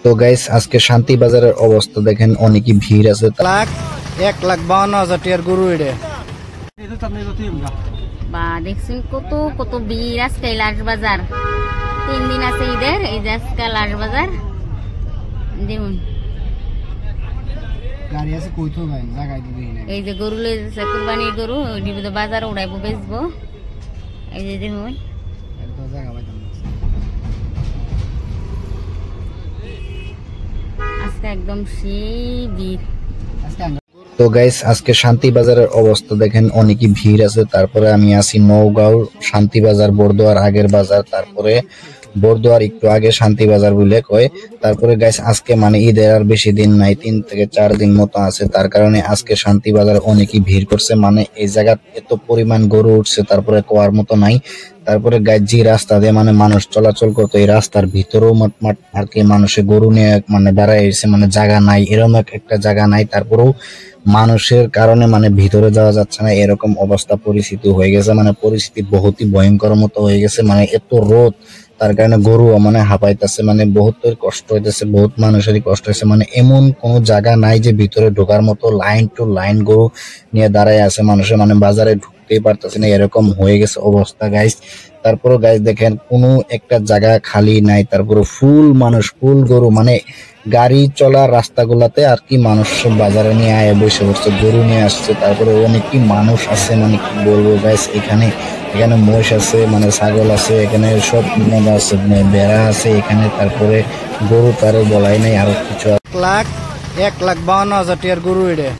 তো গাইস আজকে শান্তি বাজারের অবস্থা দেখেন, অনেকই ভিড় আছে। 1,52,000 টাকার গরু এটা বা দেখছেন কত কত ভিড় আজকে লাশ বাজার। 3 দিন আছে ঈদের, এই যে আজকে লাশ বাজার দেখুন। গাড়ি আছে কইতো ভাই জায়গা দিবি না। এই যে গরু লই যাচ্ছে, কুরবানির গরু ওইদিকে বাজার উড়াইবো বেচবো। এই যে দেখুন একদম জায়গা পাইতাম না আজকে একদম সেই ভিড়। আজকে তো গাইস আজকে শান্তি বাজারের অবস্থা দেখেন, অনেকই ভিড় আছে। তারপরে আমি আছি নওগাঁও শান্তি বাজার, বরদোয়ার আগের বাজার, তারপরে বরদোয়ার একটু আগে শান্তি বাজার বলে কয়। তারপরে গাইস আজকে মানে ঈদের আর বেশি দিন নাই, 3 থেকে 4 দিন মতো আছে। তার কারণে আজকে শান্তি বাজার অনেকই ভিড় করছে, মানে এই জায়গা এত পরিমাণ গরু উঠছে তারপরে কোয়ার মতো নাই। তারপরে গাইস যে রাস্তা দিয়ে মানে মানুষ চলাচল করতো, এই রাস্তার ভিতরেও আর কি মানুষে গরু নিয়ে মানে দাঁড়ায় এসে, মানে জায়গা নাই, এরকম একটা জায়গা নাই। তারপরেও মানুষের কারণে মানে ভিতরে যাওয়া যাচ্ছে না, এরকম অবস্থা পরিস্থিতি হয়ে গেছে। মানে পরিস্থিতি বহুতই ভয়ঙ্কর মতো হয়ে গেছে। মানে এত রোদ, তার কারণে গরু মানে হাঁপাইতেছে, মানে বহুত কষ্ট হইতেছে, বহুত মানুষেরই কষ্ট হয়েছে। মানে এমন কোনো জায়গা নাই যে ভিতরে ঢোকার মতো, লাইন টু লাইন গরু নিয়ে দাঁড়ায় আছে মানুষের, মানে বাজারে ঢুকতেই পারতেছে না, এরকম হয়ে গেছে অবস্থা গাইস। তারপরে গাইস দেখেন কোনো একটা জায়গা খালি নাই, তারপরে ফুল মানুষ, ফুল গরু, মানে গাড়ি চলা রাস্তাগুলাতে আর কি মানুষ বাজারে নিয়ে আয় বসে বসে গরু নিয়ে আসছে। তারপরে অনেকই মানুষ আছে, মানে কি বলবো গাইস, এখানে মহিষ আছে, মানে ছাগল আছে, এখানে সব আছে, বেড়া আছে এখানে। তারপরে গরু তারও বলাই নাই, আরো কিছু। 1,52,000 টাকার গরু এটা।